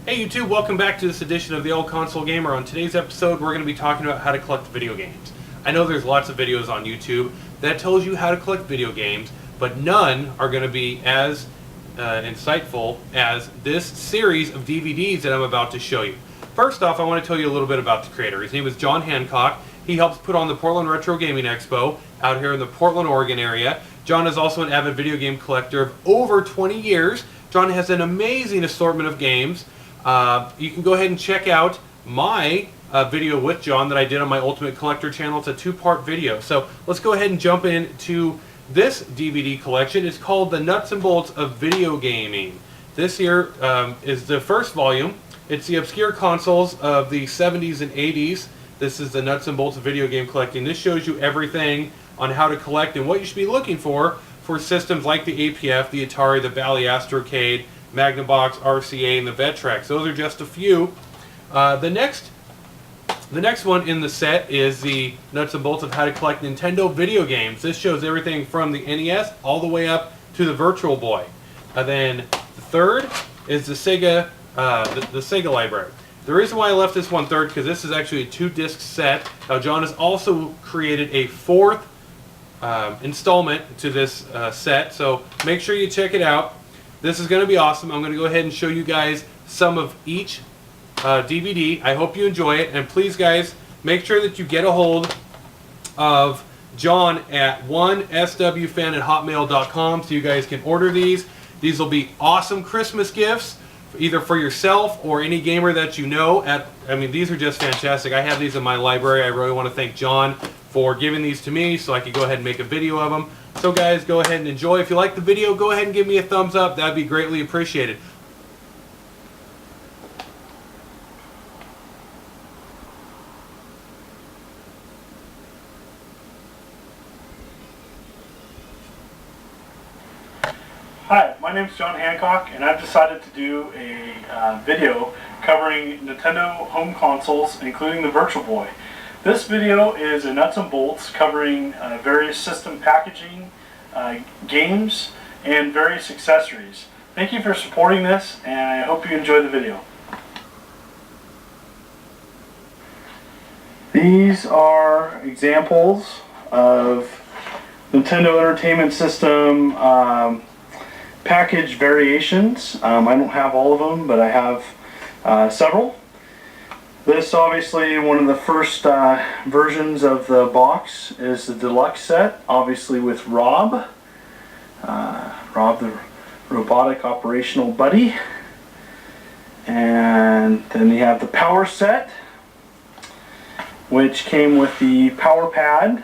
Hey YouTube, welcome back to this edition of The Old Console Gamer. On today's episode, we're going to be talking about how to collect video games. I know there's lots of videos on YouTube that tells you how to collect video games, but none are going to be as insightful as this series of DVDs that I'm about to show you. First off, I want to tell you a little bit about the creator. His name is John Hancock. He helps put on the Portland Retro Gaming Expo out here in the Portland, Oregon area. John is also an avid video game collector of over 20 years. John has an amazing assortment of games. You can go ahead and check out my video with John that I did on my Ultimate Collector channel. It's a two-part video. So let's go ahead and jump into this DVD collection. It's called The Nuts and Bolts of Video Gaming. This here is the first volume. It's the obscure consoles of the 70s and 80s. This is the Nuts and Bolts of Video Game Collecting. This shows you everything on how to collect and what you should be looking for systems like the APF, the Atari, the Bally Astrocade, Magnavox, RCA, and the Vectrex. Those are just a few. The next one in the set is the Nuts and Bolts of How to Collect Nintendo Video Games. This shows everything from the NES all the way up to the Virtual Boy. And then the third is the Sega, the Sega library. The reason why I left this one third, because this is actually a 2-disc set. Now John has also created a fourth installment to this set, so make sure you check it out. This is going to be awesome. I'm going to go ahead and show you guys some of each DVD. I hope you enjoy it, and please guys, make sure that you get a hold of John at oneswfan@hotmail.com so you guys can order these. These will be awesome Christmas gifts, either for yourself or any gamer that you know. I mean, these are just fantastic. I have these in my library. I really want to thank John for giving these to me so I could go ahead and make a video of them. So guys, go ahead and enjoy. If you like the video, go ahead and give me a thumbs up. That'd be greatly appreciated. Hi, my name is John Hancock, and I've decided to do a video covering Nintendo home consoles, including the Virtual Boy. This video is a nuts and bolts covering various system packaging, games, and various accessories. Thank you for supporting this, and I hope you enjoy the video. These are examples of Nintendo Entertainment System package variations. I don't have all of them, but I have several. This, obviously, one of the first versions of the box is the deluxe set, obviously with Rob. Rob the robotic operational buddy. And then you have the power set, which came with the power pad,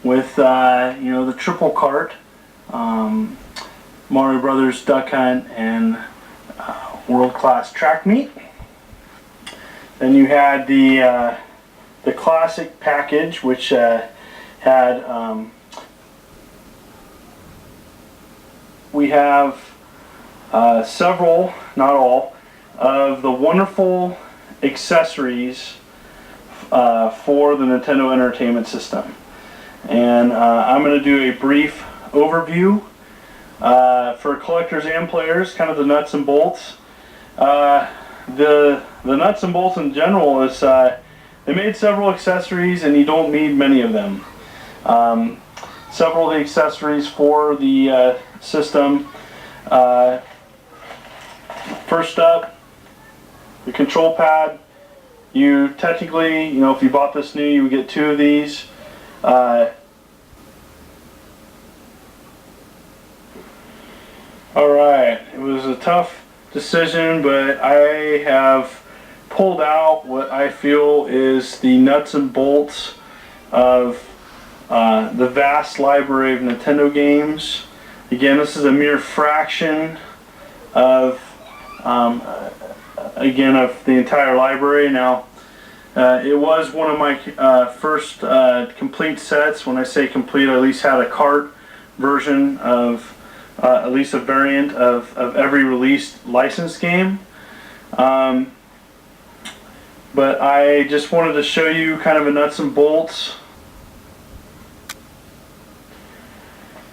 with you know, the triple cart, Mario Brothers Duck Hunt, and World Class Track Meet. Then you had the classic package, which had we have several, not all, of the wonderful accessories for the Nintendo Entertainment System, and I'm going to do a brief overview for collectors and players, kind of the nuts and bolts. The nuts and bolts in general is they made several accessories, and you don't need many of them. Several of the accessories for the system. First up, the control pad. You technically, you know, if you bought this new, you would get 2 of these. Alright, it was a tough decision, but I have pulled out what I feel is the nuts and bolts of the vast library of Nintendo games. Again, this is a mere fraction of again, of the entire library. Now, it was one of my first complete sets. When I say complete, I at least had a cart version of at least a variant of every released licensed game. But I just wanted to show you kind of a nuts and bolts.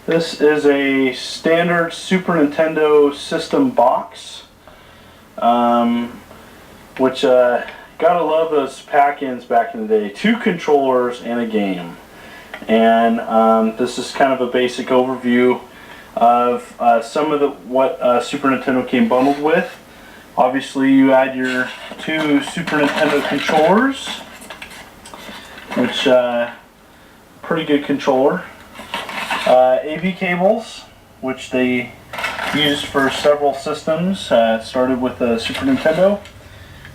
This is a standard Super Nintendo system box. which gotta love those pack-ins back in the day. 2 controllers and a game. And this is kind of a basic overview of some of what Super Nintendo came bundled with. Obviously, you add your 2 Super Nintendo controllers, which pretty good controller. AV cables, which they used for several systems. Started with the Super Nintendo.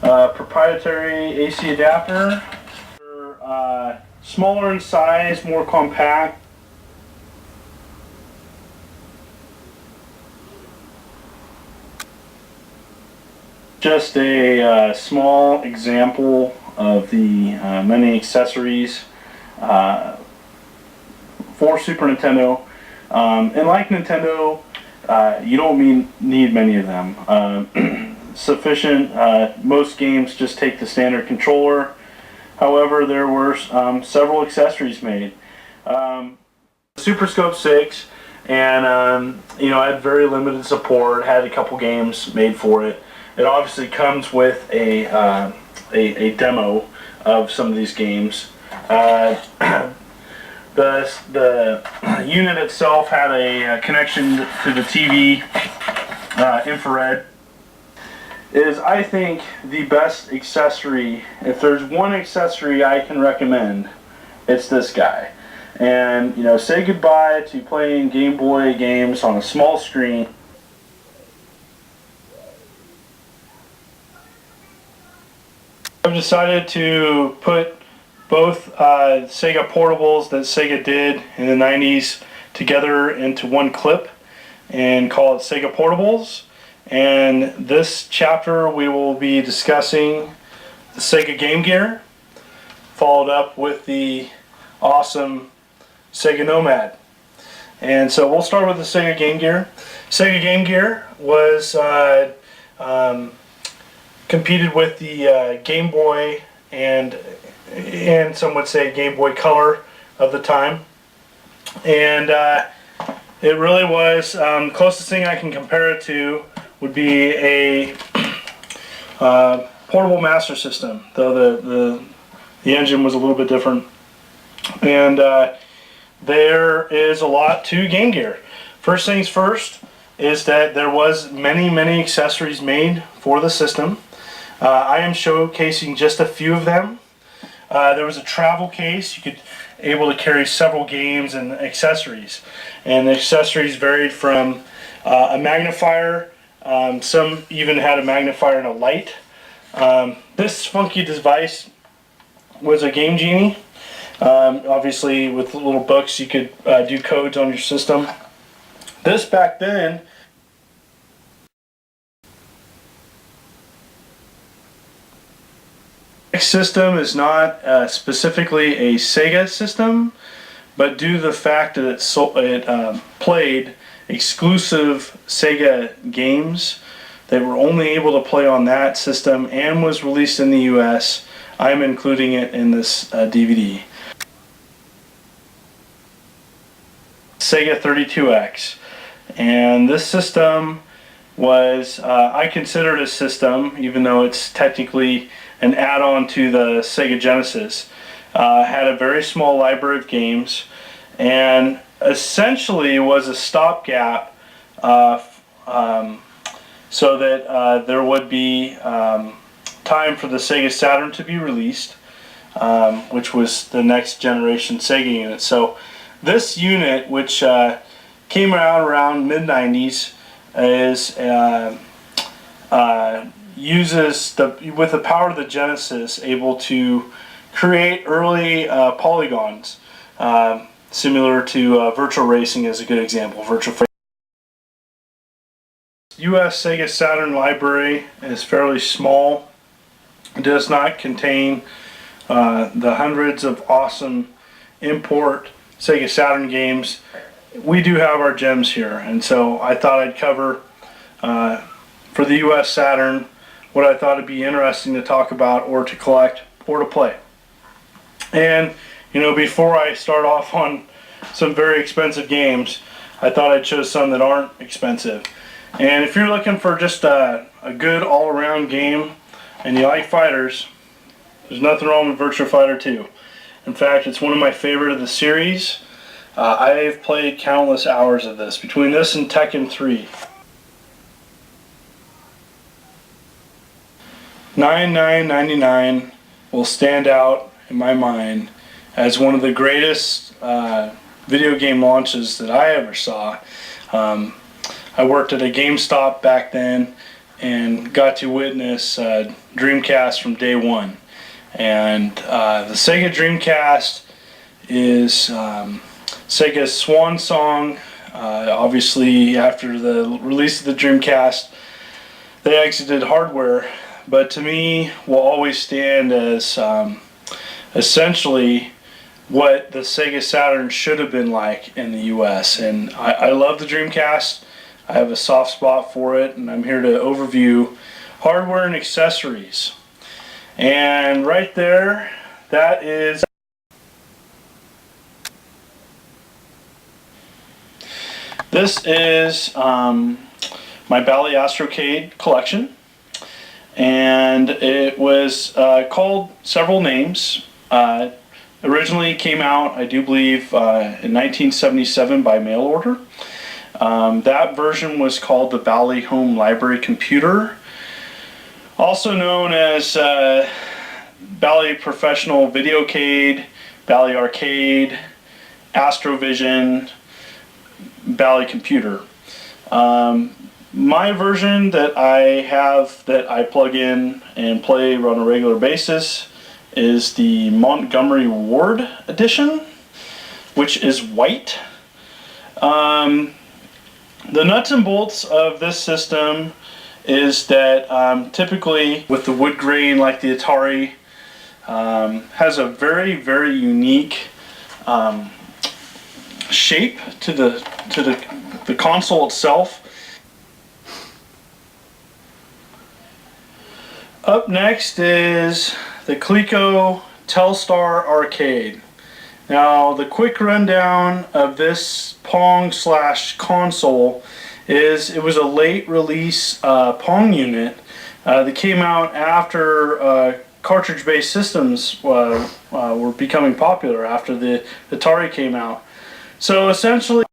Proprietary AC adapter. Smaller in size, more compact. Just a small example of the many accessories for Super Nintendo. And like Nintendo, you don't need many of them. Sufficient. Most games just take the standard controller. However, there were several accessories made. Super Scope 6, and had very limited support. Had a couple games made for it. It obviously comes with a demo of some of these games. The unit itself had a connection to the TV, infrared. It is, I think, the best accessory. If there's one accessory I can recommend, it's this guy. And say goodbye to playing Game Boy games on a small screen. I've decided to put both Sega portables that Sega did in the 90s together into one clip and call it Sega Portables. And this chapter we will be discussing the Sega Game Gear, followed up with the awesome Sega Nomad. And so we'll start with the Sega Game Gear. Sega Game Gear was competed with the Game Boy and some would say Game Boy Color of the time. And it really was, closest thing I can compare it to would be a portable Master System, though the engine was a little bit different. And there is a lot to Game Gear. First things first is that there was many accessories made for the system. I am showcasing just a few of them. There was a travel case. You could able to carry several games and accessories, and the accessories varied from a magnifier. Some even had a magnifier and a light. This funky device was a Game Genie. Obviously, with little books, you could do codes on your system. This back then. This system is not specifically a Sega system, but due to the fact that it played exclusive Sega games that were only able to play on that system and was released in the US, I'm including it in this DVD. Sega 32X, and this system was, I consider it a system, even though it's technically an add-on to the Sega Genesis. Had a very small library of games, and essentially was a stopgap so that there would be time for the Sega Saturn to be released, which was the next generation Sega unit. So this unit, which came out around mid-90s, is uses with the power of the Genesis, able to create early polygons, similar to Virtual Racing is a good example. US Sega Saturn library is fairly small. It does not contain the hundreds of awesome import Sega Saturn games. We do have our gems here, and so I thought I'd cover for the US Saturn what I thought would be interesting to talk about, or to collect, or to play. And before I start off on some very expensive games, I thought I'd show some that aren't expensive. And if you're looking for just a good all-around game and you like fighters, there's nothing wrong with Virtua Fighter 2. In fact, it's one of my favorite of the series. I've played countless hours of this, between this and Tekken 3. $9,999 will stand out in my mind as one of the greatest video game launches that I ever saw. I worked at a GameStop back then and got to witness Dreamcast from day one. And the Sega Dreamcast is Sega's swan song. Obviously, after the release of the Dreamcast, they exited hardware, but to me will always stand as essentially what the Sega Saturn should have been like in the US. And I love the Dreamcast. I have a soft spot for it, and I'm here to overview hardware and accessories. And right there, that is this is my Bally Astrocade collection, and it was called several names. Originally came out, I do believe, in 1977 by mail order. That version was called the Bally Home Library Computer, also known as Bally Professional Videocade, Bally Arcade, Astrovision, Bally Computer. My version that I have, that I plug in and play on a regular basis, is the Montgomery Ward edition, which is white. The nuts and bolts of this system is that typically with the wood grain like the Atari, has a very, very unique shape to the console itself. Up next is the Coleco Telstar Arcade. Now, the quick rundown of this Pong / console is it was a late release Pong unit that came out after cartridge-based systems were becoming popular after the Atari came out. So essentially,